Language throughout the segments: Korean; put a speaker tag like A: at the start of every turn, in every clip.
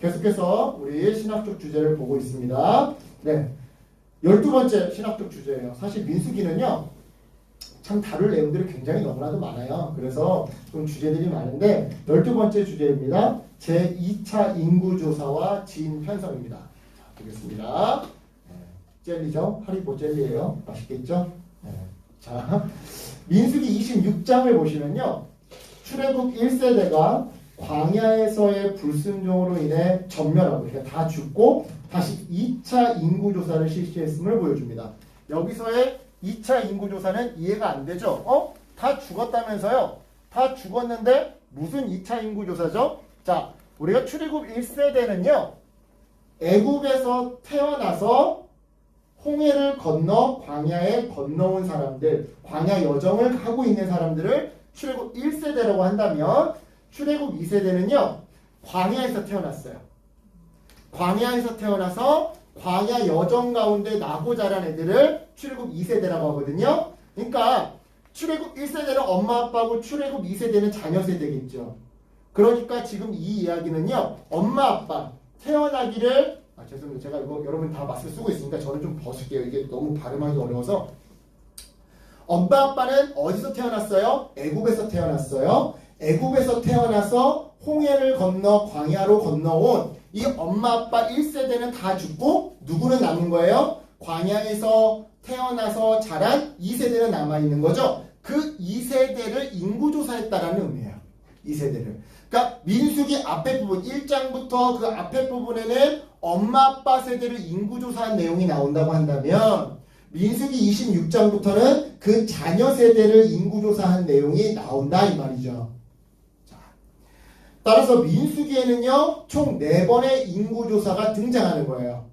A: 계속해서 우리 신학적 주제를 보고 있습니다. 네, 12번째 신학적 주제예요. 사실 민수기는요, 참 다룰 내용들이 굉장히 너무나도 많아요. 그래서 좀 주제들이 많은데 12번째 주제입니다. 제2차 인구조사와 지인 편성입니다. 자, 보겠습니다. 네, 젤리죠? 하리보 젤리예요. 맛있겠죠? 네. 자, 민수기 26장을 보시면요, 출애굽 1세대가 광야에서의 불순종으로 인해 전멸하고, 그러니까 다 죽고 다시 2차 인구조사를 실시했음을 보여줍니다. 여기서의 2차 인구조사는 이해가 안 되죠? 다 죽었다면서요? 다 죽었는데 무슨 2차 인구조사죠? 자, 우리가 출애굽 1세대는요, 애굽에서 태어나서 홍해를 건너 광야에 건너온 사람들, 광야 여정을 하고 있는 사람들을 출애굽 1세대라고 한다면, 출애굽 2세대는요, 광야에서 태어났어요. 광야에서 태어나서 광야 여정 가운데 나고 자란 애들을 출애굽 2세대라고 하거든요. 그러니까 출애굽 1세대는 엄마 아빠고 출애굽 2세대는 자녀 세대겠죠. 그러니까 지금 이 이야기는요, 엄마 아빠 태어나기를, 죄송합니다. 제가 이거 여러분 다 마스크 쓰고 있으니까 저는 좀 벗을게요. 이게 너무 발음하기 어려워서. 엄마 아빠는 어디서 태어났어요? 애굽에서 태어났어요. 애굽에서 태어나서 홍해를 건너 광야로 건너온 이 엄마 아빠 1세대는 다 죽고 누구는 남은 거예요? 광야에서 태어나서 자란 2세대는 남아있는 거죠. 그 2세대를 인구조사했다라는 의미예요. 2세대를. 그러니까 민수기 앞에 부분 1장부터 그 앞에 부분에는 엄마 아빠 세대를 인구조사한 내용이 나온다고 한다면, 민수기 26장부터는 그 자녀 세대를 인구조사한 내용이 나온다 이 말이죠. 따라서 민수기에는요, 총 4번의 인구조사가 등장하는 거예요.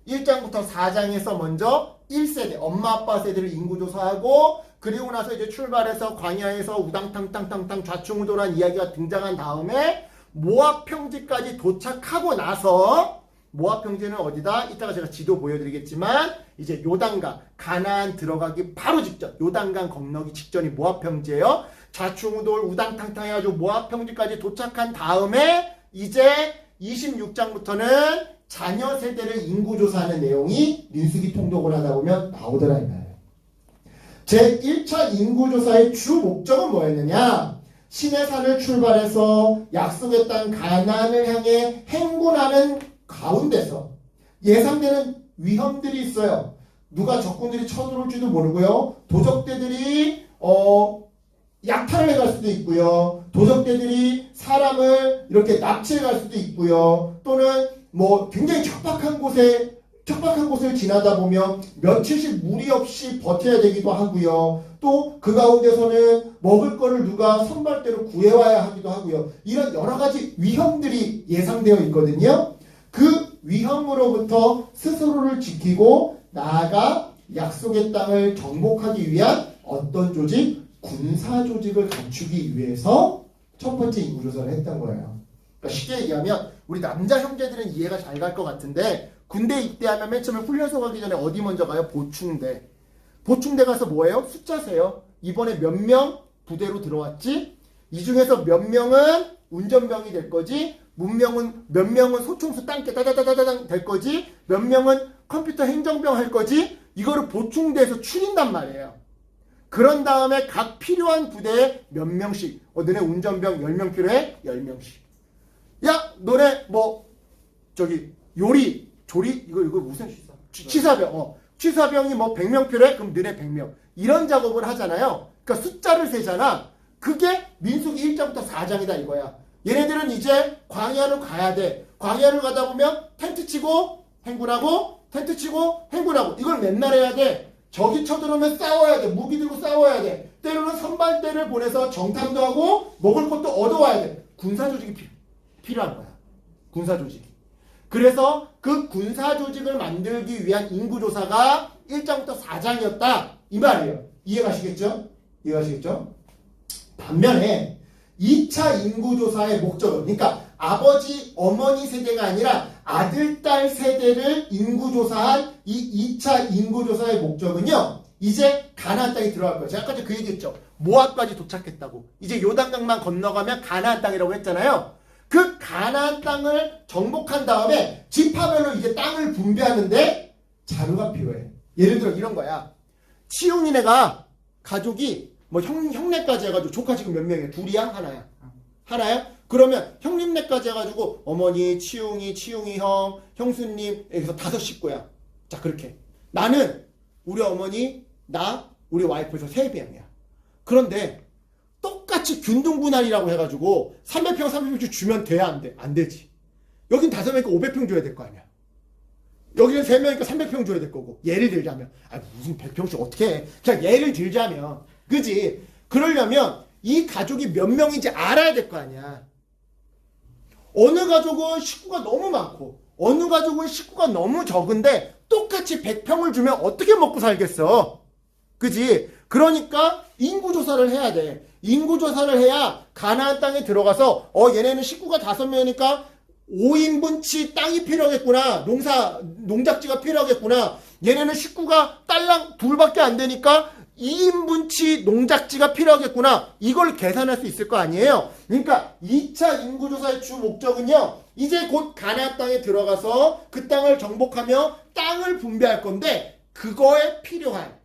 A: 1장부터 4장에서 먼저 1세대, 엄마 아빠 세대를 인구조사하고, 그리고 나서 이제 출발해서 광야에서 우당탕탕탕탕 좌충우돌한 이야기가 등장한 다음에 모압 평지까지 도착하고 나서, 모압 평지는 어디다? 이따가 제가 지도 보여드리겠지만, 이제 요단강, 가나안 들어가기 바로 직전, 요단강 건너기 직전이 모압 평지예요. 좌충우돌 우당탕탕 해가지고 모압 평지까지 도착한 다음에 이제 26장부터는 자녀 세대를 인구조사하는 내용이 민수기 통독을 하다 보면 나오더라 이 말이에요. 제1차 인구조사의 주 목적은 뭐였느냐? 시내산을 출발해서 약속의 땅 가나안을 향해 행군하는 가운데서 예상되는 위험들이 있어요. 누가 적군들이 쳐들어올지도 모르고요. 도적대들이 약탈을 해갈 수도 있고요. 도적대들이 사람을 이렇게 납치해 갈 수도 있고요. 또는 뭐 굉장히 척박한 곳을 지나다 보면 며칠씩 무리 없이 버텨야 되기도 하고요. 또 그 가운데서는 먹을 거를 누가 선발대로 구해와야 하기도 하고요. 이런 여러 가지 위험들이 예상되어 있거든요. 그 위험으로부터 스스로를 지키고 나아가 약속의 땅을 정복하기 위한 어떤 조직? 군사 조직을 갖추기 위해서 첫 번째 인구조사를 했던 거예요. 그러니까 쉽게 얘기하면 우리 남자 형제들은 이해가 잘 갈 것 같은데, 군대 입대하면 맨 처음에 훈련소 가기 전에 어디 먼저 가요? 보충대. 보충대 가서 뭐예요? 숫자 세요. 이번에 몇 명 부대로 들어왔지? 이 중에서 몇 명은 운전병이 될 거지? 몇 명은 소총수 땅게 따다다다다당 될 거지? 몇 명은 컴퓨터 행정병 할 거지? 이거를 보충대에서 추린단 말이에요. 그런 다음에 각 필요한 부대에 몇 명씩, 너네 운전병 10명 필요해? 10명씩. 야, 너네 조리, 이거 무슨 취사병, 취사병이 100명 필요해? 그럼 너네 100명. 이런 작업을 하잖아요. 그러니까 숫자를 세잖아. 그게 민수기 1장부터 4장이다 이거야. 얘네들은 이제 광야로 가야 돼. 광야를 가다 보면 텐트 치고 행군하고, 텐트 치고 행군하고, 이걸 맨날 해야 돼. 적이 쳐들어오면 싸워야 돼. 무기 들고 싸워야 돼. 때로는 선발대를 보내서 정탐도 하고 먹을 것도 얻어와야 돼. 군사 조직이 필요한 거야. 군사 조직이. 그래서 그 군사 조직을 만들기 위한 인구조사가 1장부터 4장이었다 이 말이에요. 이해가시겠죠? 반면에 2차 인구조사의 목적은, 그러니까 아버지, 어머니 세대가 아니라 아들, 딸 세대를 인구조사한 이 2차 인구조사의 목적은요, 이제 가나안 땅에 들어갈 거예요. 제가 아까 그 얘기했죠. 모압까지 도착했다고. 이제 요단강만 건너가면 가나안 땅이라고 했잖아요. 그 가나안 땅을 정복한 다음에 지파별로 이제 땅을 분배하는데 자료가 필요해. 예를 들어 이런 거야. 치웅이네가 가족이 뭐 형네까지 해가지고 조카 지금 몇 명이야? 둘이야? 하나야? 하나야? 그러면 형님네까지 해가지고 어머니, 치웅이 형, 형수님 여기서 5 식구야. 자 그렇게 나는 우리 어머니, 나, 우리 와이프에서 3명이야. 그런데 똑같이 균등분할이라고 해가지고 300평 300평 주면 돼야 안 돼? 안 되지. 여긴 5명이니까 500평 줘야 될 거 아니야. 여기는 3명이니까 300평 줘야 될 거고. 예를 들자면 무슨 100평씩 어떻게 해. 그냥 예를 들자면 그지? 그러려면 이 가족이 몇 명인지 알아야 될 거 아니야. 어느 가족은 식구가 너무 많고 어느 가족은 식구가 너무 적은데 똑같이 100평을 주면 어떻게 먹고 살겠어? 그지? 그러니까 인구조사를 해야 돼. 인구조사를 해야 가나안 땅에 들어가서 얘네는 식구가 5명이니까 5인분치 땅이 필요하겠구나. 농작지가 필요하겠구나. 얘네는 식구가 딸랑 2밖에 안 되니까 2인분치 농작지가 필요하겠구나. 이걸 계산할 수 있을 거 아니에요. 그러니까 2차 인구조사의 주 목적은요. 이제 곧 가나안 땅에 들어가서 그 땅을 정복하며 땅을 분배할 건데 그거에 필요한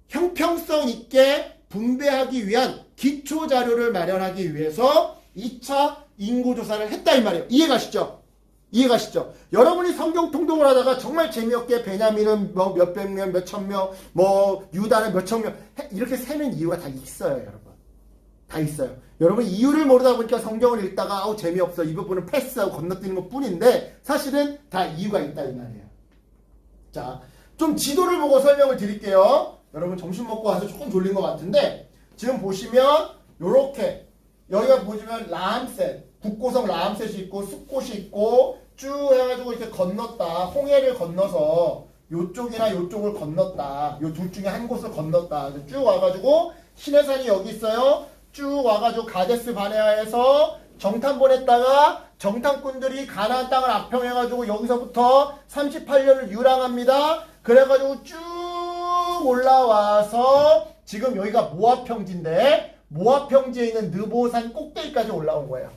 A: 형평성 있게 분배하기 위한 기초 자료를 마련하기 위해서 2차 인구조사를 했다 이 말이에요. 이해가시죠? 이해가시죠? 여러분이 성경 통독을 하다가 정말 재미없게 베냐민은 뭐 몇백 명, 몇천 명, 뭐 유다는 몇천 명 이렇게 세는 이유가 다 있어요, 여러분. 다 있어요. 여러분 이유를 모르다 보니까 성경을 읽다가 재미없어 이 부분은 패스하고 건너뛰는 것 뿐인데 사실은 다 이유가 있다 이 말이에요. 자, 좀 지도를 보고 설명을 드릴게요. 여러분 점심 먹고 와서 조금 졸린 것 같은데 지금 보시면 요렇게 여기가 보시면 라암셋 북고성 라암셋이 있고 숲곳이 있고 쭉 해가지고 이렇게 건넜다. 홍해를 건너서 요쪽이나 요쪽을 건넜다. 요 둘 중에 한 곳을 건넜다. 쭉 와가지고 시내산이 여기 있어요. 쭉 와가지고 가데스 바네아에서 정탐 보냈다가 정탐꾼들이 가나안 땅을 악평해가지고 여기서부터 38년을 유랑합니다. 그래가지고 쭉 올라와서 지금 여기가 모압 평지인데 모압 평지에 있는 느보산 꼭대기까지 올라온 거예요.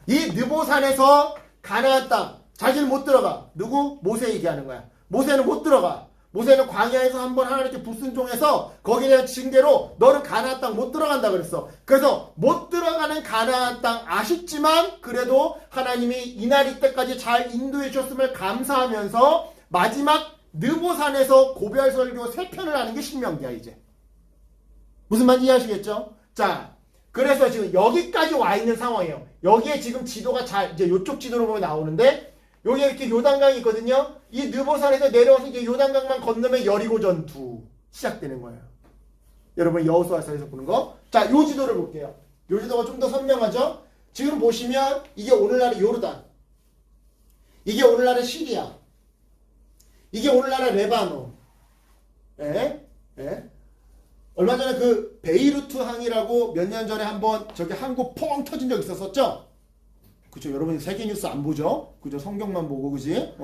A: 이 느보산에서 가나안 땅 자기는 못 들어가. 누구? 모세 얘기하는 거야. 모세는 못 들어가. 모세는 광야에서 한번 하나님께 불순종해서 거기에 대한 징계로 너는 가나안 땅 못 들어간다 그랬어. 그래서 못 들어가는 가나안 땅 아쉽지만 그래도 하나님이 이날 이때까지 잘 인도해 주셨음을 감사하면서 마지막 느보산에서 고별 설교 3편을 하는 게 신명기야 이제. 무슨 말인지 이해하시겠죠? 자, 그래서 지금 여기까지 와 있는 상황이에요. 여기에 지금 지도가 이제 요쪽 지도로 보면 나오는데 여기 이렇게 요단강이 있거든요. 이 느보산에서 내려와서 이제 요단강만 건너면 여리고 전투 시작되는 거예요. 여러분 여호수아서에서 보는 거. 자, 요 지도를 볼게요. 요 지도가 좀 더 선명하죠? 지금 보시면 이게 오늘날의 요르단, 이게 오늘날의 시리아, 이게 오늘날의 레바논. 얼마 전에 그 베이루트 항이라고 몇 년 전에 한번 저기 항구 펑 터진 적 있었었죠? 그죠? 여러분이 세계 뉴스 안 보죠? 그죠? 성경만 보고, 그지?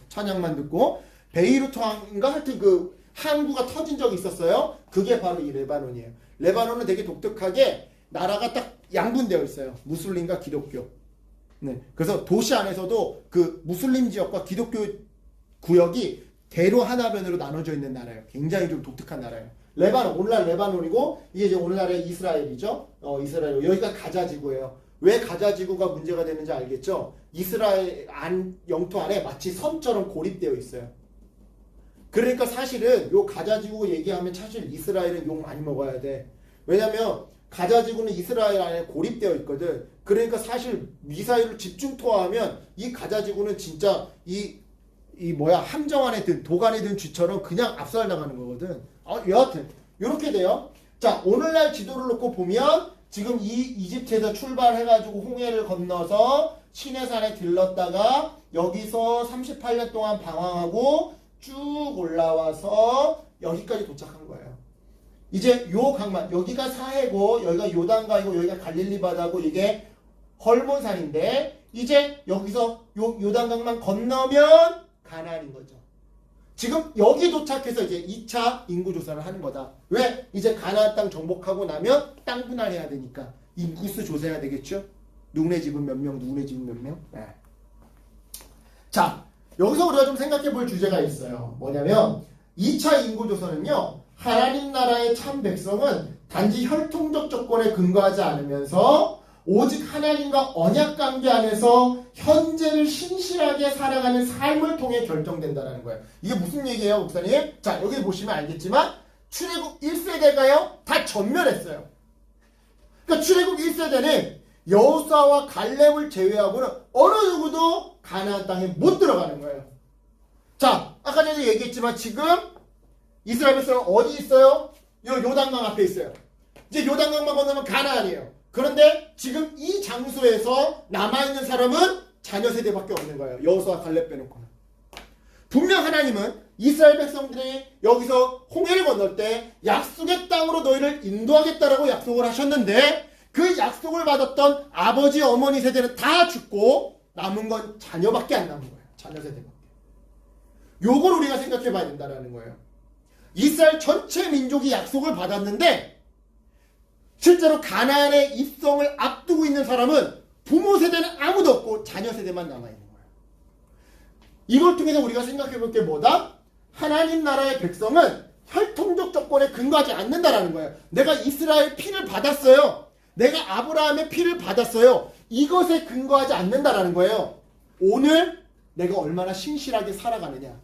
A: 찬양만 듣고. 베이루트 항인가? 하여튼 그 항구가 터진 적이 있었어요. 그게 바로 이 레바논이에요. 레바논은 되게 독특하게 나라가 딱 양분되어 있어요. 무슬림과 기독교. 네. 그래서 도시 안에서도 그 무슬림 지역과 기독교 구역이 대로 하나변으로 나눠져 있는 나라예요. 굉장히 좀 독특한 나라예요. 레바논, 오늘날 레바논이고 이게 이제 오늘날의 이스라엘이죠. 이스라엘. 여기가 가자 지구예요. 왜 가자 지구가 문제가 되는지 알겠죠? 이스라엘 영토 안에 마치 섬처럼 고립되어 있어요. 그러니까 사실은 요 가자 지구 얘기하면 사실 이스라엘은 욕 많이 먹어야 돼. 왜냐면 가자 지구는 이스라엘 안에 고립되어 있거든. 그러니까 사실 미사일로 집중 투하하면 이 가자 지구는 진짜 함정 안에 든 독 안에 든 쥐처럼 그냥 압살 나가는 거거든. 여하튼 이렇게 돼요. 자, 오늘날 지도를 놓고 보면 지금 이 이집트에서 출발해가지고 홍해를 건너서 시내산에 들렀다가 여기서 38년 동안 방황하고 쭉 올라와서 여기까지 도착한 거예요. 이제 요 강만, 여기가 사해고 여기가 요단강이고 여기가 갈릴리 바다고 이게 헐몬산인데 이제 여기서 요단강만 건너면 가나안인 거죠. 지금 여기 도착해서 이제 2차 인구조사를 하는 거다. 왜? 이제 가나안 땅 정복하고 나면 땅 분할해야 되니까 인구수 조사해야 되겠죠. 누구네 집은 몇 명, 누구네 집은 몇 명? 네. 자, 여기서 우리가 좀 생각해 볼 주제가 있어요. 뭐냐면 2차 인구조사는요. 하나님 나라의 참 백성은 단지 혈통적 조건에 근거하지 않으면서 오직 하나님과 언약 관계 안에서 현재를 신실하게 살아가는 삶을 통해 결정된다는 거예요. 이게 무슨 얘기예요, 목사님? 자, 여기 보시면 알겠지만 출애굽 1세대가요. 다 전멸했어요. 그러니까 출애굽 1세대는 여호수아와 갈렙을 제외하고는 어느 누구도 가나안 땅에 못 들어가는 거예요. 자, 아까 전에 얘기했지만 지금 이스라엘 백성은 어디 있어요? 요단강 앞에 있어요. 이제 요단강만 건너면 가나안이에요. 그런데 지금 이 장소에서 남아있는 사람은 자녀 세대밖에 없는 거예요. 여호수아 갈렙 빼놓고는. 분명 하나님은 이스라엘 백성들이 여기서 홍해를 건널 때 약속의 땅으로 너희를 인도하겠다라고 약속을 하셨는데 그 약속을 받았던 아버지 어머니 세대는 다 죽고 남은 건 자녀밖에 안 남은 거예요. 자녀 세대밖에. 요걸 우리가 생각해 봐야 된다는 거예요. 이스라엘 전체 민족이 약속을 받았는데 실제로 가나안의 입성을 앞두고 있는 사람은 부모 세대는 아무도 없고 자녀 세대만 남아있는 거예요. 이걸 통해서 우리가 생각해 볼 게 뭐다? 하나님 나라의 백성은 혈통적 조건에 근거하지 않는다라는 거예요. 내가 이스라엘 피를 받았어요. 내가 아브라함의 피를 받았어요. 이것에 근거하지 않는다라는 거예요. 오늘 내가 얼마나 신실하게 살아가느냐.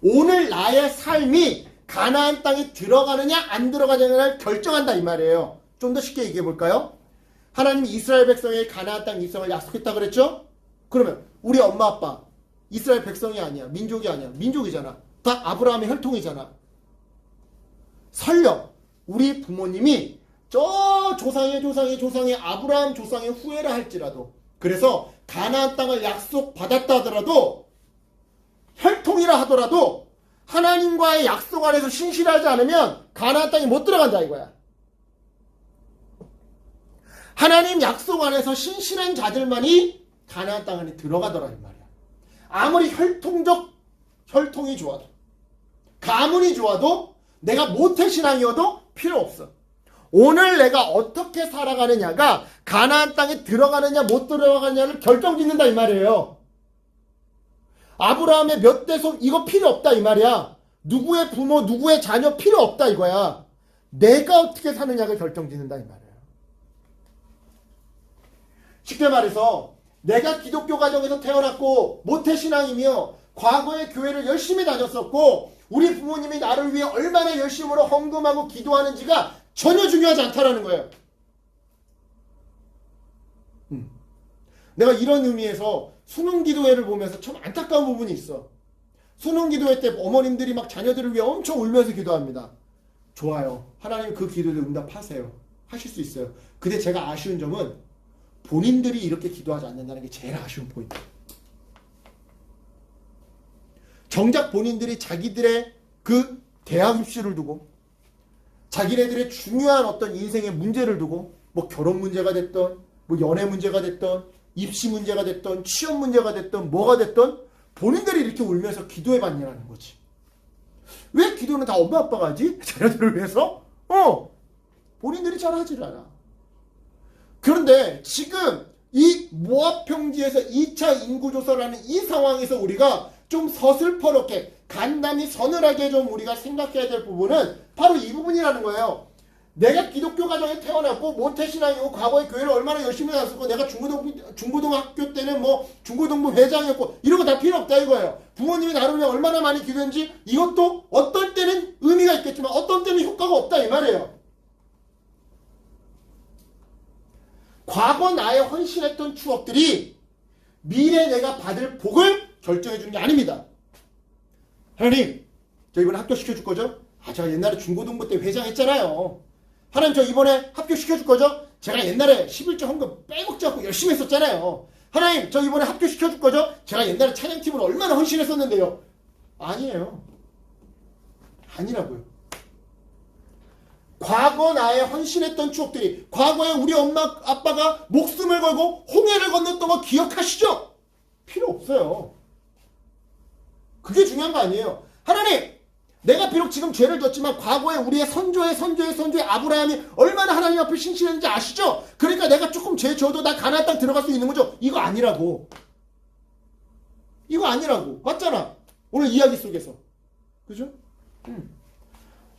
A: 오늘 나의 삶이 가나안 땅에 들어가느냐 안 들어가느냐를 결정한다 이 말이에요. 좀 더 쉽게 얘기해 볼까요? 하나님이 이스라엘 백성의 가나안 땅 입성을 약속했다 그랬죠? 그러면 우리 엄마 아빠 이스라엘 백성이 아니야. 민족이 아니야. 민족이잖아. 다 아브라함의 혈통이잖아. 설령 우리 부모님이 저 조상의 아브라함 조상의 후예라 할지라도 그래서 가나안 땅을 약속받았다 하더라도 혈통이라 하더라도 하나님과의 약속 안에서 신실하지 않으면 가나안 땅에 못 들어간다 이거야. 하나님 약속 안에서 신실한 자들만이 가나안 땅 안에 들어가더라 이 말이야. 아무리 혈통이 좋아도 가문이 좋아도 내가 모태신앙이어도 필요 없어. 오늘 내가 어떻게 살아가느냐가 가나안 땅에 들어가느냐 못 들어가느냐를 결정짓는다 이 말이에요. 아브라함의 몇 대손 이거 필요 없다 이 말이야. 누구의 부모 누구의 자녀 필요 없다 이거야. 내가 어떻게 사느냐가 결정짓는다 이 말이에요. 쉽게 말해서 내가 기독교 가정에서 태어났고 모태신앙이며 과거에 교회를 열심히 다녔었고 우리 부모님이 나를 위해 얼마나 열심으로 헌금하고 기도하는지가 전혀 중요하지 않다라는 거예요. 내가 이런 의미에서 수능기도회를 보면서 참 안타까운 부분이 있어. 수능기도회 때 어머님들이 막 자녀들을 위해 엄청 울면서 기도합니다. 좋아요. 하나님 그 기도를 응답하세요. 하실 수 있어요. 근데 제가 아쉬운 점은 본인들이 이렇게 기도하지 않는다는 게 제일 아쉬운 포인트. 정작 본인들이 자기들의 그 대학 입시를 두고 자기네들의 중요한 어떤 인생의 문제를 두고 뭐 결혼 문제가 됐던 뭐 연애 문제가 됐던 입시 문제가 됐던 취업 문제가 됐던 뭐가 됐던 본인들이 이렇게 울면서 기도해 봤냐는 거지. 왜 기도는 다 엄마 아빠가 하지? 자녀들을 위해서? 본인들이 잘 하질 않아. 그런데 지금 이 모압 평지에서 2차 인구조사라는 이 상황에서 우리가 좀 서슬퍼렇게 간단히 서늘하게 좀 우리가 생각해야 될 부분은 바로 이 부분이라는 거예요. 내가 기독교 가정에 태어났고 모태신앙이고 과거에 교회를 얼마나 열심히 다녔고 내가 중고등학교 때는 뭐 중고등부 회장이었고 이런 거 다 필요 없다 이거예요. 부모님이 나를 위해 얼마나 많이 기도했는지 이것도 어떤 때는 의미가 있겠지만 어떤 때는 효과가 없다 이 말이에요. 과거 나의 헌신했던 추억들이 미래 내가 받을 복을 결정해 주는 게 아닙니다. 하나님, 저 이번에 합격시켜줄 거죠? 제가 옛날에 중고등부 때 회장했잖아요. 하나님, 저 이번에 합격시켜줄 거죠? 제가 옛날에 11조 헌금 빼먹지 않고 열심히 했었잖아요. 하나님, 저 이번에 합격시켜줄 거죠? 제가 옛날에 찬양팀으로 얼마나 헌신했었는데요. 아니에요. 아니라고요. 과거 나의 헌신했던 추억들이 과거에 우리 엄마 아빠가 목숨을 걸고 홍해를 건넜던 거 기억하시죠? 필요 없어요. 그게 중요한 거 아니에요. 하나님, 내가 비록 지금 죄를 졌지만 과거에 우리의 선조의 아브라함이 얼마나 하나님 앞에 신실했는지 아시죠? 그러니까 내가 조금 죄 져도 나 가나안 땅 들어갈 수 있는 거죠? 이거 아니라고. 이거 아니라고. 맞잖아. 오늘 이야기 속에서. 그죠?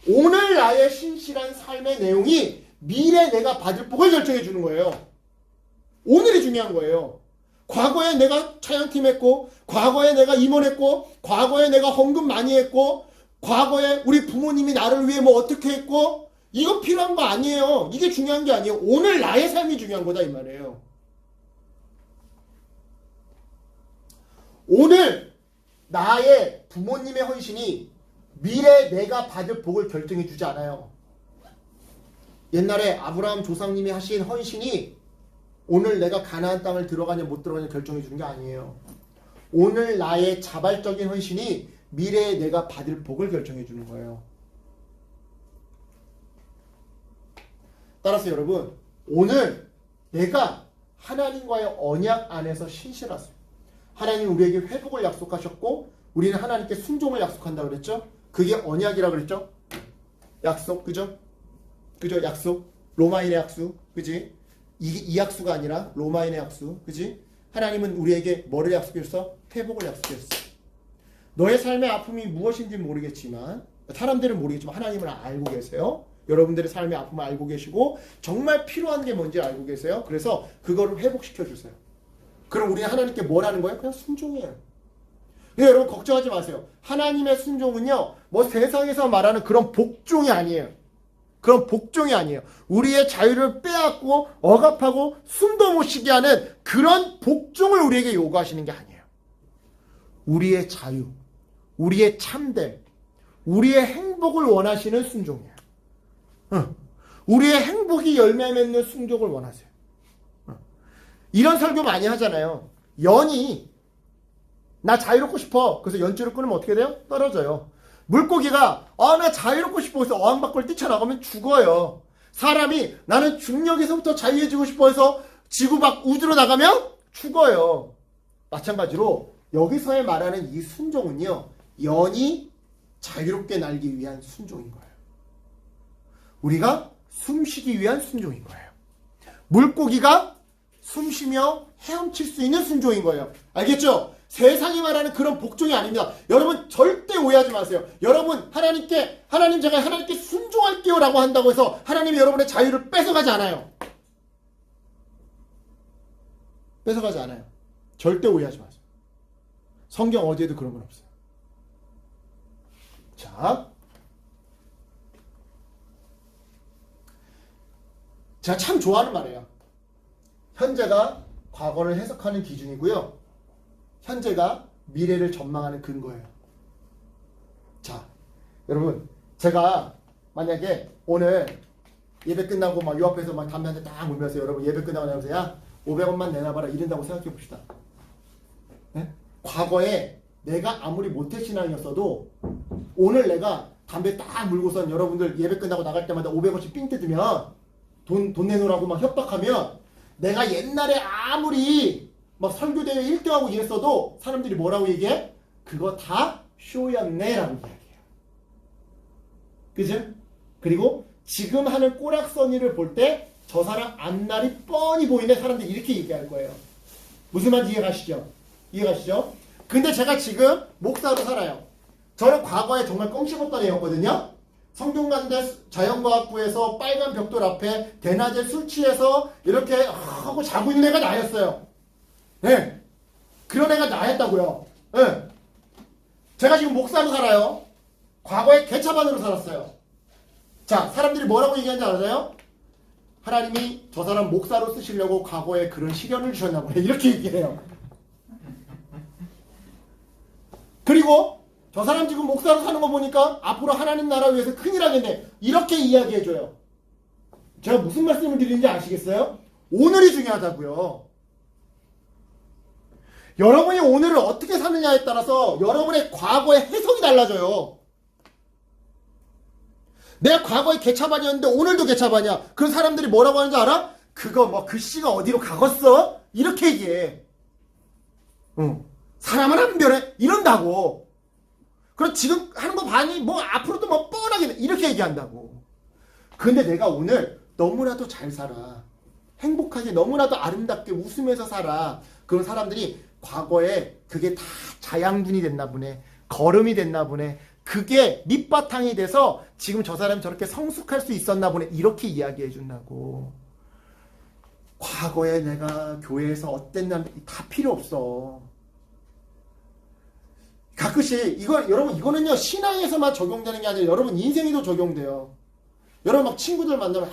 A: 오늘 나의 신실한 삶의 내용이 미래 내가 받을 복을 결정해 주는 거예요. 오늘이 중요한 거예요. 과거에 내가 차양팀 했고, 과거에 내가 임원했고, 과거에 내가 헌금 많이 했고, 과거에 우리 부모님이 나를 위해 뭐 어떻게 했고, 이거 필요한 거 아니에요. 이게 중요한 게 아니에요. 오늘 나의 삶이 중요한 거다 이 말이에요. 오늘 나의 부모님의 헌신이 미래 내가 받을 복을 결정해 주지 않아요. 옛날에 아브라함 조상님이 하신 헌신이 오늘 내가 가나안 땅을 들어가냐 못 들어가냐 결정해 주는 게 아니에요. 오늘 나의 자발적인 헌신이 미래에 내가 받을 복을 결정해 주는 거예요. 따라서 여러분, 오늘 내가 하나님과의 언약 안에서 신실하세요. 하나님 우리에게 회복을 약속하셨고 우리는 하나님께 순종을 약속한다고 그랬죠? 그게 언약이라고 그랬죠? 약속, 그죠? 그죠? 약속. 로마인의 약속, 그지? 이 약수가 아니라 로마인의 약수, 그지? 하나님은 우리에게 뭐를 약속했어? 회복을 약속했어. 너의 삶의 아픔이 무엇인지 모르겠지만, 사람들은 모르겠지만 하나님은 알고 계세요. 여러분들의 삶의 아픔을 알고 계시고 정말 필요한 게 뭔지 알고 계세요. 그래서 그거를 회복시켜 주세요. 그럼 우리는 하나님께 뭘 하는 거예요? 그냥 순종이에요. 여러분 걱정하지 마세요. 하나님의 순종은요, 뭐 세상에서 말하는 그런 복종이 아니에요. 그런 복종이 아니에요. 우리의 자유를 빼앗고 억압하고 숨도 못 쉬게 하는 그런 복종을 우리에게 요구하시는 게 아니에요. 우리의 자유, 우리의 참됨, 우리의 행복을 원하시는 순종이에요. 우리의 행복이 열매 맺는 순종을 원하세요. 이런 설교 많이 하잖아요. 연이 나 자유롭고 싶어. 그래서 연줄을 끊으면 어떻게 돼요? 떨어져요. 물고기가 나 자유롭고 싶어 해서 어항 밖을 뛰쳐나가면 죽어요. 사람이 나는 중력에서부터 자유해지고 싶어 해서 지구 밖 우주로 나가면 죽어요. 마찬가지로 여기서의 말하는 이 순종은요, 연이 자유롭게 날기 위한 순종인 거예요. 우리가 숨쉬기 위한 순종인 거예요. 물고기가 숨쉬며 헤엄칠 수 있는 순종인 거예요. 알겠죠? 세상이 말하는 그런 복종이 아닙니다. 여러분 절대 오해하지 마세요. 여러분 하나님 제가 하나님께 순종할게요 라고 한다고 해서 하나님이 여러분의 자유를 뺏어가지 않아요. 뺏어가지 않아요. 절대 오해하지 마세요. 성경 어디에도 그런 건 없어요. 자, 제가 참 좋아하는 말이에요. 현재가 과거를 해석하는 기준이고요, 현재가 미래를 전망하는 근거예요. 자, 여러분, 제가 만약에 오늘 예배 끝나고 막 요 앞에서 막 담배 한 대 딱 물면서 여러분 예배 끝나고 나면서 야 500원만 내놔봐라 이런다고 생각해 봅시다. 네? 과거에 내가 아무리 모태신앙이었어도 오늘 내가 담배 딱 물고선 여러분들 예배 끝나고 나갈 때마다 500원씩 삥 뜯으면 돈 내놓으라고 막 협박하면 내가 옛날에 아무리 막 설교대회 1등하고 이랬어도 사람들이 뭐라고 얘기해? 그거 다 쇼였네 라고 이야기해요. 그죠? 그리고 지금 하는 꼬락서니를 볼 때 저 사람 앞날이 뻔히 보이네 사람들이 이렇게 얘기할 거예요. 무슨 말인지 이해가시죠? 이해가시죠? 근데 제가 지금 목사로 살아요. 저는 과거에 정말 껌 씹었던 애였거든요. 성균관대 자연과학부에서 빨간 벽돌 앞에 대낮에 술 취해서 이렇게 하고 자고 있는 애가 나였어요. 네. 그런 애가 나였다고요. 네. 제가 지금 목사로 살아요. 과거에 개차반으로 살았어요. 자, 사람들이 뭐라고 얘기하는지 알아요? 하나님이 저 사람 목사로 쓰시려고 과거에 그런 시련을 주셨나 보네. 이렇게 얘기해요. 그리고 저 사람 지금 목사로 사는 거 보니까 앞으로 하나님 나라 위해서 큰일 하겠네. 이렇게 이야기해줘요. 제가 무슨 말씀을 드리는지 아시겠어요? 오늘이 중요하다고요. 여러분이 오늘을 어떻게 사느냐에 따라서 여러분의 과거의 해석이 달라져요. 내가 과거에 개차반이었는데 오늘도 개차반이야. 그런 사람들이 뭐라고 하는지 알아? 그거 뭐 글씨가 어디로 가겠어? 이렇게 얘기해. 사람은 안 변해. 이런다고. 그럼 지금 하는 거 봐니? 뭐 앞으로도 뭐 뻔하게 이렇게 얘기한다고. 근데 내가 오늘 너무나도 잘 살아. 행복하게 너무나도 아름답게 웃으면서 살아. 그런 사람들이 과거에 그게 다 자양분이 됐나 보네. 거름이 됐나 보네. 그게 밑바탕이 돼서 지금 저 사람이 저렇게 성숙할 수 있었나 보네. 이렇게 이야기해 준다고. 과거에 내가 교회에서 어땠나 다 필요 없어. 가끔씩 여러분 이거는요 신앙에서만 적용되는 게 아니라 여러분 인생에도 적용돼요. 여러분 막 친구들 만나면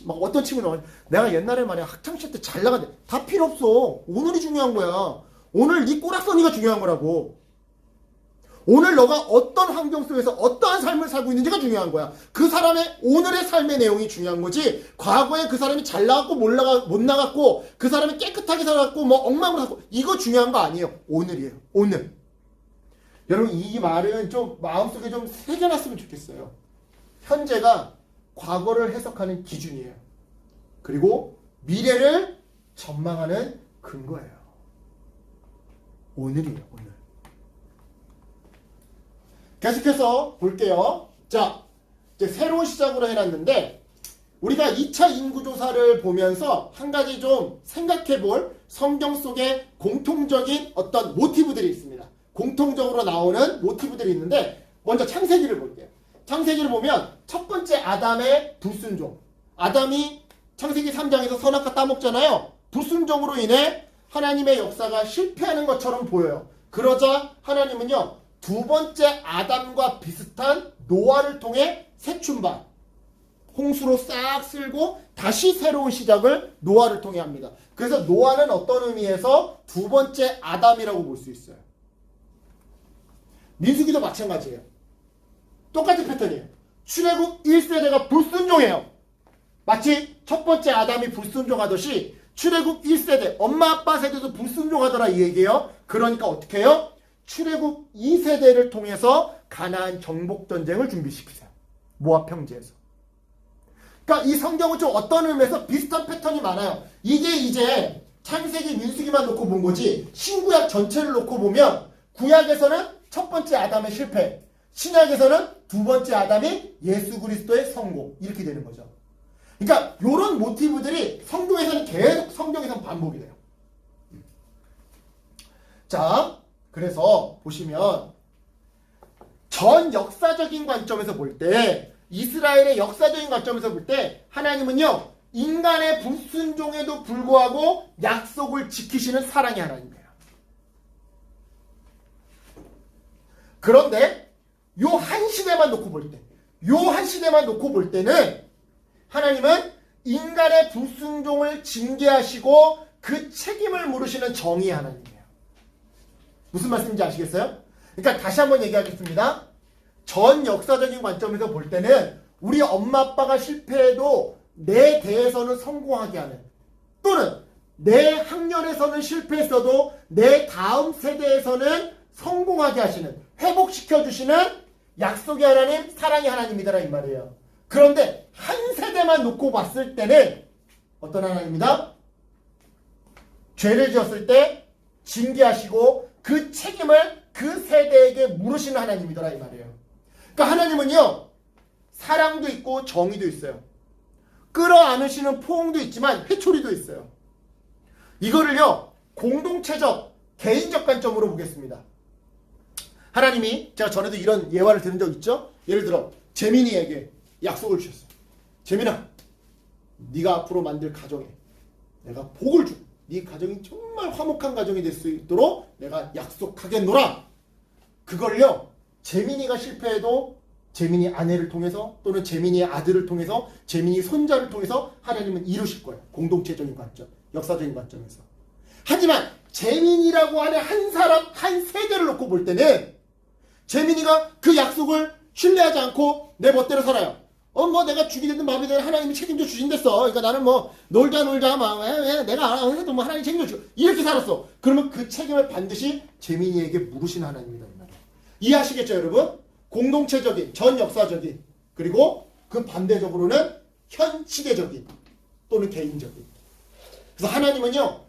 A: 막 어떤 친구는 내가 옛날에 말이야 학창시절 때 잘 나가는데 다 필요 없어. 오늘이 중요한 거야. 오늘 네 꼬락서니가 중요한 거라고. 오늘 너가 어떤 환경 속에서 어떠한 삶을 살고 있는지가 중요한 거야. 그 사람의 오늘의 삶의 내용이 중요한 거지. 과거에 그 사람이 잘 나갔고 못 나갔고 그 사람이 깨끗하게 살았고 뭐 엉망으로 살고 이거 중요한 거 아니에요. 오늘이에요. 오늘. 여러분 이 말은 좀 마음속에 좀 새겨놨으면 좋겠어요. 현재가 과거를 해석하는 기준이에요. 그리고 미래를 전망하는 근거예요. 오늘이에요. 오늘. 계속해서 볼게요. 자, 이제 새로운 시작으로 해놨는데 우리가 2차 인구조사를 보면서 한 가지 좀 생각해볼 성경 속에 공통적인 어떤 모티브들이 있습니다. 공통적으로 나오는 모티브들이 있는데 먼저 창세기를 볼게요. 창세기를 보면 첫 번째 아담의 불순종. 아담이 창세기 3장에서 선악과 따먹잖아요. 불순종으로 인해 하나님의 역사가 실패하는 것처럼 보여요. 그러자 하나님은요. 두 번째 아담과 비슷한 노아를 통해 새 출발. 홍수로 싹 쓸고 다시 새로운 시작을 노아를 통해 합니다. 그래서 노아는 어떤 의미에서 두 번째 아담이라고 볼 수 있어요. 민수기도 마찬가지예요. 똑같은 패턴이에요. 출애굽 1세대가 불순종해요. 마치 첫 번째 아담이 불순종하듯이 출애굽 1세대 엄마 아빠 세대도 불순종하더라 이 얘기예요. 그러니까 어떻게 해요? 출애굽 2세대를 통해서 가나안 정복 전쟁을 준비시키세요. 모압 평지에서. 그러니까 이 성경은 좀 어떤 의미에서 비슷한 패턴이 많아요. 이게 이제 창세기 민수기만 놓고 본 거지 신구약 전체를 놓고 보면 구약에서는 첫 번째 아담의 실패, 신약에서는 두 번째 아담이 예수 그리스도의 성공 이렇게 되는 거죠. 그러니까 이런 모티브들이 성경에서는 계속 성경에서는 반복이 돼요. 자, 그래서 보시면 전 역사적인 관점에서 볼 때 이스라엘의 역사적인 관점에서 볼 때 하나님은요 인간의 불순종에도 불구하고 약속을 지키시는 사랑의 하나님이에요. 그런데 요 한 시대만 놓고 볼 때, 요 한 시대만 놓고 볼 때는 하나님은 인간의 불순종을 징계하시고 그 책임을 물으시는 정의의 하나님이에요. 무슨 말씀인지 아시겠어요? 그러니까 다시 한번 얘기하겠습니다. 전 역사적인 관점에서 볼 때는 우리 엄마 아빠가 실패해도 내 대에서는 성공하게 하는 또는 내 학년에서는 실패했어도 내 다음 세대에서는 성공하게 하시는 회복시켜주시는 약속의 하나님, 사랑의 하나님이다라 이 말이에요. 그런데 한 세대만 놓고 봤을 때는 어떤 하나님이다? 죄를 지었을 때 징계하시고 그 책임을 그 세대에게 물으시는 하나님이더라 이 말이에요. 그러니까 하나님은요 사랑도 있고 정의도 있어요. 끌어안으시는 포옹도 있지만 회초리도 있어요. 이거를요 공동체적 개인적 관점으로 보겠습니다. 하나님이 제가 전에도 이런 예화를 들은 적 있죠? 예를 들어 재민이에게 약속을 주셨어요. 재민아 네가 앞으로 만들 가정에 내가 복을 주고 네 가정이 정말 화목한 가정이 될 수 있도록 내가 약속하겠노라. 그걸요 재민이가 실패해도 재민이 아내를 통해서 또는 재민이의 아들을 통해서 재민이 손자를 통해서 하나님은 이루실 거예요. 공동체적인 관점, 역사적인 관점에서. 하지만 재민이라고 하는 한 사람, 한 세대를 놓고 볼 때는 재민이가 그 약속을 신뢰하지 않고 내 멋대로 살아요. 뭐 내가 죽이든 마음이 되는 하나님이 책임져 주신댔어. 그러니까 나는 뭐 놀자 막 내가 해도 뭐 하나님 책임져 주 이렇게 살았어. 그러면 그 책임을 반드시 재민이에게 물으신 하나님이다. 이해하시겠죠 여러분? 공동체적인, 전 역사적인 그리고 그 반대적으로는 현 시대적인 또는 개인적인. 그래서 하나님은요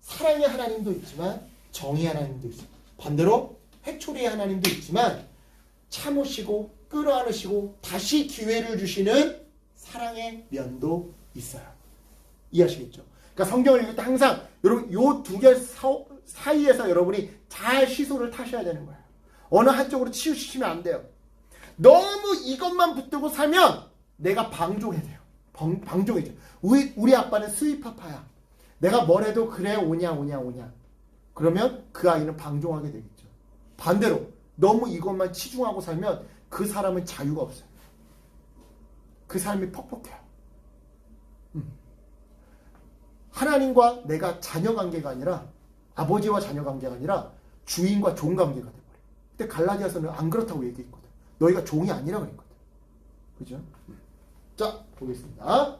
A: 사랑의 하나님도 있지만 정의의 하나님도 있어요. 반대로 회초리의 하나님도 있지만 참으시고 끌어안으시고 다시 기회를 주시는 사랑의 면도 있어요. 이해하시겠죠? 그러니까 성경을 읽을 때 항상 여러분 요 두 개 사이에서 여러분이 잘 시소를 타셔야 되는 거예요. 어느 한쪽으로 치우치시면 안 돼요. 너무 이것만 붙들고 살면 내가 방종이 돼요. 방종이죠. 우리 아빠는 스윗파파야. 내가 뭐래도 그래 오냐. 그러면 그 아이는 방종하게 되겠죠. 반대로 너무 이것만 치중하고 살면 그 사람은 자유가 없어요. 그 삶이 퍽퍽해요. 하나님과 내가 자녀 관계가 아니라 아버지와 자녀 관계가 아니라 주인과 종 관계가 돼버려요. 근데 갈라디아서는 안 그렇다고 얘기했거든. 너희가 종이 아니라 그랬거든. 그죠? 자, 보겠습니다.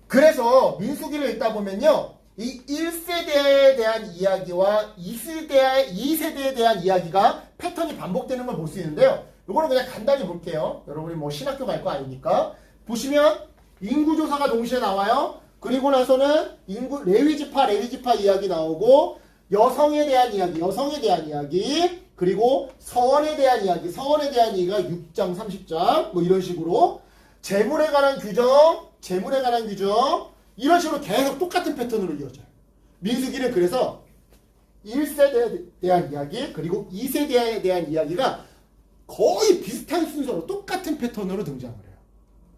A: 그래서 민수기를 읽다 보면요. 이 1세대에 대한 이야기와 2세대에 대한 이야기가 패턴이 반복되는 걸 볼 수 있는데요. 이거는 그냥 간단히 볼게요. 여러분이 뭐 신학교 갈 거 아니니까. 보시면 인구조사가 동시에 나와요. 그리고 나서는 레위지파 이야기 나오고 여성에 대한 이야기 그리고 서원에 대한 이야기가 6장 30장 뭐 이런 식으로 재물에 관한 규정 이런 식으로 계속 똑같은 패턴으로 이어져요. 민수기는 그래서 1세대에 대한 이야기 그리고 2세대에 대한 이야기가 거의 비슷한 순서로 똑같은 패턴으로 등장을 해요.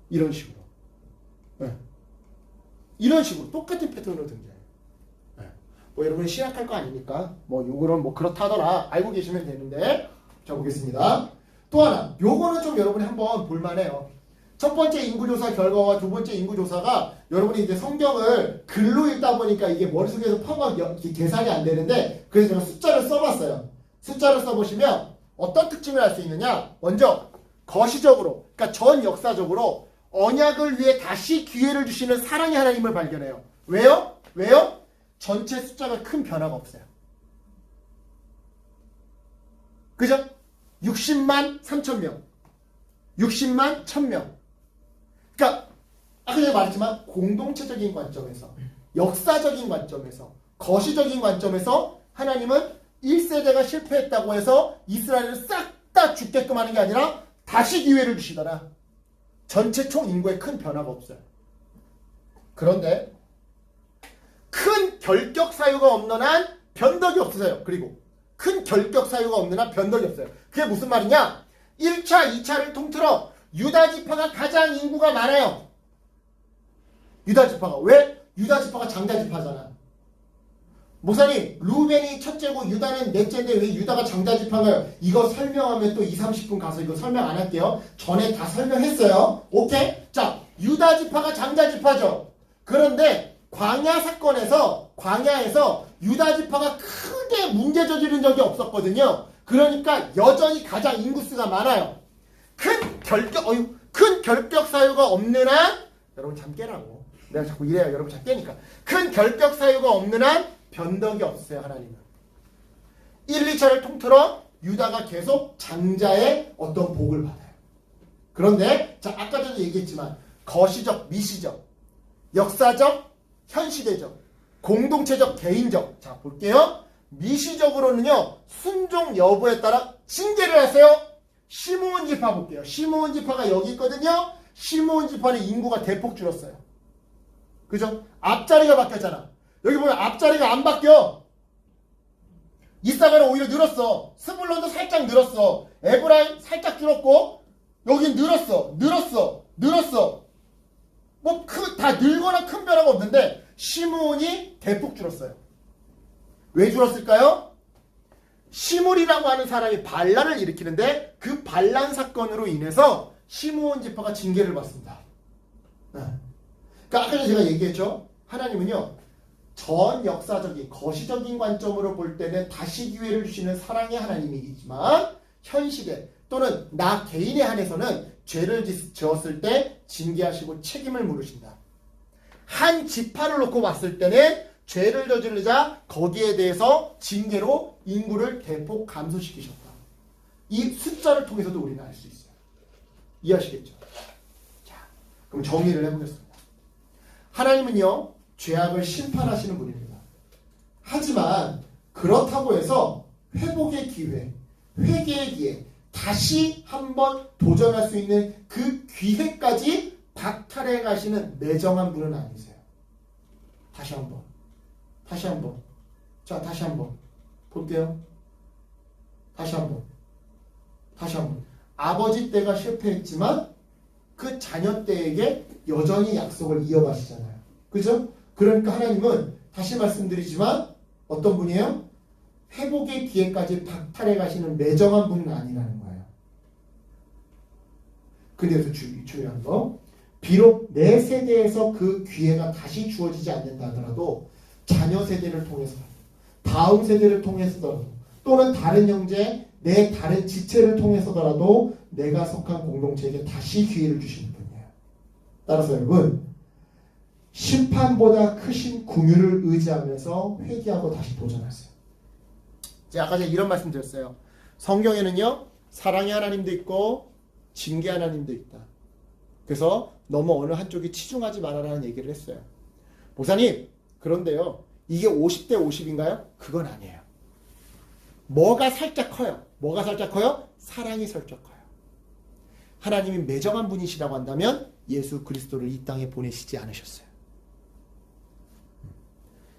A: 이런 식으로. 네. 이런 식으로 똑같은 패턴으로 등장해요. 네. 뭐 여러분이 신학할 거 아니니까 뭐 요거는 뭐 그렇다더라 알고 계시면 되는데 자 보겠습니다. 또 하나 요거는 좀 여러분이 한번 볼만해요. 첫 번째 인구조사 결과와 두 번째 인구조사가 여러분이 이제 성경을 글로 읽다 보니까 이게 머릿속에서 계산이 안 되는데 그래서 제가 숫자를 써봤어요. 숫자를 써보시면 어떤 특징을 알 수 있느냐? 먼저 거시적으로 그러니까 전 역사적으로 언약을 위해 다시 기회를 주시는 사랑의 하나님을 발견해요. 왜요? 전체 숫자가 큰 변화가 없어요. 그죠? 60만 3천명 60만 1000명 그러니까 아까 제가 말했지만 공동체적인 관점에서 역사적인 관점에서 거시적인 관점에서 하나님은 1세대가 실패했다고 해서 이스라엘을 싹 다 죽게끔 하는 게 아니라 다시 기회를 주시더라. 전체 총 인구에 큰 변화가 없어요. 그런데 큰 결격 사유가 없는 한 변덕이 없어요. 그리고 큰 결격 사유가 없는 한 변덕이 없어요. 그게 무슨 말이냐? 1차, 2차를 통틀어 유다 지파가 가장 인구가 많아요. 유다 지파가. 왜? 유다 지파가 장자 지파잖아. 목사님, 루벤이 첫째고 유다는 넷째인데 왜 유다가 장자 지파가요? 이거 설명하면 또 20-30분 가서 이거 설명 안 할게요. 전에 다 설명했어요. 오케이? 자, 유다 지파가 장자 지파죠. 그런데 광야에서 유다 지파가 크게 문제 저지른 적이 없었거든요. 그러니까 여전히 가장 인구수가 많아요. 큰 결격 사유가 없는 한 여러분 잠 깨라고. 내가 자꾸 이래요. 여러분 잠 깨니까. 큰 결격 사유가 없는 한 변덕이 없어요. 하나님은. 1, 2차를 통틀어 유다가 계속 장자의 어떤 복을 받아요. 그런데 자 아까 전에 얘기했지만 거시적, 미시적, 역사적, 현시대적, 공동체적, 개인적. 자 볼게요. 미시적으로는요. 순종 여부에 따라 징계를 하세요. 시므온 지파 볼게요. 시므온 지파가 여기 있거든요. 시므온 지파는 인구가 대폭 줄었어요. 그죠? 앞자리가 바뀌었잖아. 여기 보면 앞자리가 안 바뀌어. 이사가는 오히려 늘었어. 스불론도 살짝 늘었어. 에브라임 살짝 줄었고 여긴 늘었어. 뭐 다 늘거나 큰 변화가 없는데 시므온이 대폭 줄었어요. 왜 줄었을까요? 시므리라고 하는 사람이 반란을 일으키는데 그 반란 사건으로 인해서 시므온 지파가 징계를 받습니다. 그러니까 아까 전에 제가 얘기했죠. 하나님은요. 전 역사적인 거시적인 관점으로 볼 때는 다시 기회를 주시는 사랑의 하나님이지만 현시대 또는 나 개인에 한해서는 죄를 지었을 때 징계하시고 책임을 물으신다. 한 지파를 놓고 봤을 때는 죄를 저지르자 거기에 대해서 징계로 인구를 대폭 감소시키셨다. 이 숫자를 통해서도 우리는 알 수 있어요. 이해하시겠죠? 자, 그럼 정리를 해보겠습니다. 하나님은요. 죄악을 심판하시는 분입니다. 하지만 그렇다고 해서 회복의 기회, 회개의 기회, 다시 한번 도전할 수 있는 그 기회까지 박탈해 가시는 매정한 분은 아니세요. 다시 한번. 자, 다시 한번 볼게요. 다시 한번. 아버지 때가 실패했지만 그 자녀 때에게 여전히 약속을 이어가시잖아요. 그죠? 그러니까 하나님은 다시 말씀드리지만 어떤 분이에요? 회복의 기회까지 박탈해 가시는 매정한 분은 아니라는 거예요. 근데 여기서 중요한 거, 비록 내 세대에서 그 기회가 다시 주어지지 않는다 하더라도 자녀 세대를 통해서, 다음 세대를 통해서더라도, 또는 다른 형제, 내 다른 지체를 통해서더라도 내가 속한 공동체에게 다시 기회를 주시는 분이에요. 따라서 여러분, 심판보다 크신 긍휼을 의지하면서 회개하고 다시 도전하세요. 제가 아까 전에 이런 말씀 드렸어요. 성경에는요, 사랑의 하나님도 있고 징계 하나님도 있다. 그래서 너무 어느 한쪽이 치중하지 말아라는 얘기를 했어요. 목사님, 그런데요, 이게 50대 50인가요? 그건 아니에요. 뭐가 살짝 커요? 사랑이 살짝 커요. 하나님이 매정한 분이시라고 한다면 예수 그리스도를 이 땅에 보내시지 않으셨어요.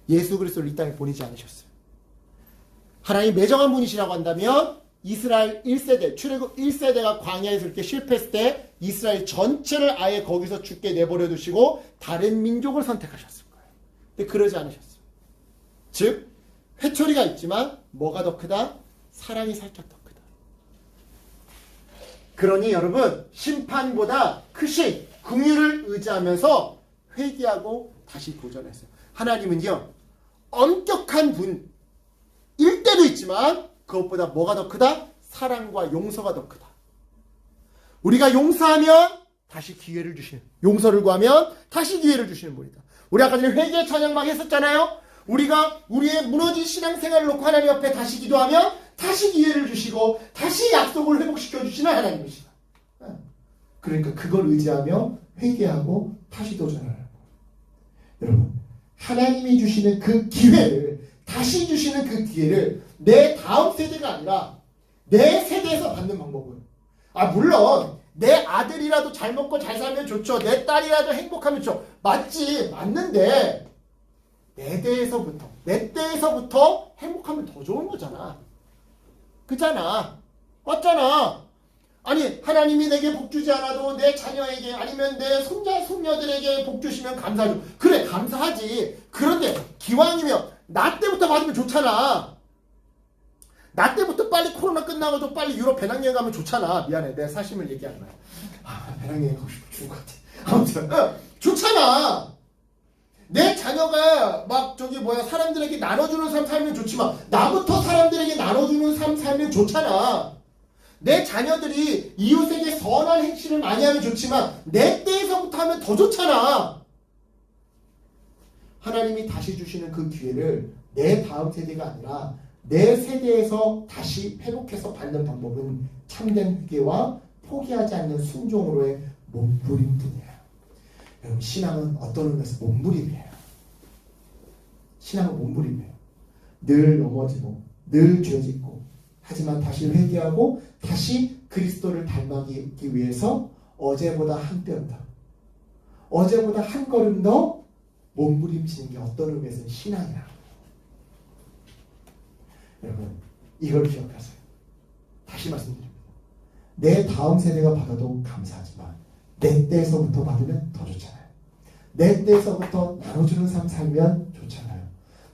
A: 예수 그리스도를 이 땅에 보내지 않으셨어요. 하나님이 매정한 분이시라고 한다면 이스라엘 1세대, 출애굽 1세대가 광야에서 이렇게 실패했을 때 이스라엘 전체를 아예 거기서 죽게 내버려 두시고 다른 민족을 선택하셨을 거예요. 근데 그러지 않으셨어요. 즉, 회초리가 있지만 뭐가 더 크다? 사랑이 살짝 더 크다. 그러니 여러분, 심판보다 크신 긍휼을 의지하면서 회개하고 다시 도전했어요. 하나님은요, 엄격한 분일 때도 있지만 그것보다 뭐가 더 크다? 사랑과 용서가 더 크다. 우리가 용서하면 다시 기회를 주시는, 용서를 구하면 다시 기회를 주시는 분이다. 우리 아까 전에 회개 찬양 막 했었잖아요. 우리가 우리의 무너진 신앙생활을 놓고 하나님 앞에 다시 기도하면 다시 기회를 주시고 다시 약속을 회복시켜 주시는 하나님이시다. 그러니까 그걸 의지하며 회개하고 다시 도전하는 거예요. 여러분, 하나님이 주시는 그 기회를, 다시 주시는 그 기회를 내 다음 세대가 아니라 내 세대에서 받는 방법은, 물론 내 아들이라도 잘 먹고 잘 살면 좋죠. 내 딸이라도 행복하면 좋죠. 맞는데 내 때에서부터 행복하면 더 좋은 거잖아. 그잖아. 맞잖아. 아니, 하나님이 내게 복 주지 않아도 내 자녀에게 아니면 내 손자, 손녀들에게 복 주시면 감사하죠. 그래, 감사하지. 그런데 기왕이면 나 때부터 받으면 좋잖아. 나 때부터 빨리 코로나 끝나고도 빨리 유럽 배낭여행 가면 좋잖아. 미안해, 내가 사심을 얘기한 거야. 배낭여행 가고 싶어 죽을 것 같아. 아무튼 좋잖아. 내 자녀가 사람들에게 나눠주는 삶 살면 좋지만 나부터 사람들에게 나눠주는 삶 살면 좋잖아. 내 자녀들이 이웃에게 선한 행실을 많이 하면 좋지만 내 때에서부터 하면 더 좋잖아. 하나님이 다시 주시는 그 기회를 내 다음 세대가 아니라 내 세대에서 다시 회복해서 받는 방법은 참된 회개와 포기하지 않는 순종으로의 몸부림뿐이에요. 여러분, 신앙은 어떤 의미에서 몸부림이에요. 신앙은 몸부림이에요. 늘 넘어지고 늘 죄짓고 하지만 다시 회개하고 다시 그리스도를 닮아가기 위해서 어제보다 한 뼘 더, 어제보다 한 걸음 더 몸부림치는 게 어떤 의미에서는 신앙이야. 여러분, 이걸 기억하세요. 다시 말씀드립니다. 내 다음 세대가 받아도 감사하지만 내 때에서부터 받으면 더 좋잖아요. 내 때에서부터 나눠주는 삶 살면 좋잖아요.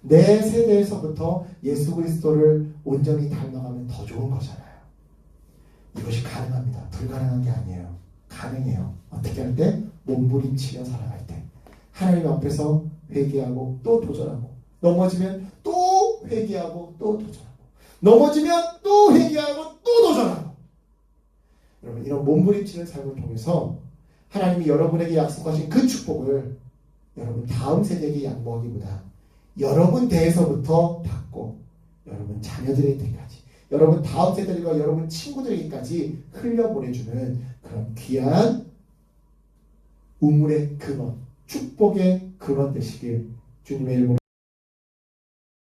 A: 내 세대에서부터 예수 그리스도를 온전히 닮아가면 더 좋은 거잖아요. 이것이 가능합니다. 불가능한 게 아니에요. 가능해요. 어떻게 할 때? 몸부림치며 살아갈 때. 하나님 앞에서 회개하고 또 도전하고, 넘어지면 또 회개하고 또 도전하고, 넘어지면 또 회개하고 또 도전하고. 여러분, 이런 몸부림치는 삶을 통해서 하나님이 여러분에게 약속하신 그 축복을 여러분 다음 세대에게 양보하기보다 여러분 대에서부터 받고 여러분 자녀들의 때까지, 여러분 다음 세대들과 여러분 친구들에게까지 흘려보내주는 그런 귀한 우물의 근원, 축복의 근원 되시길 주님의 이름으로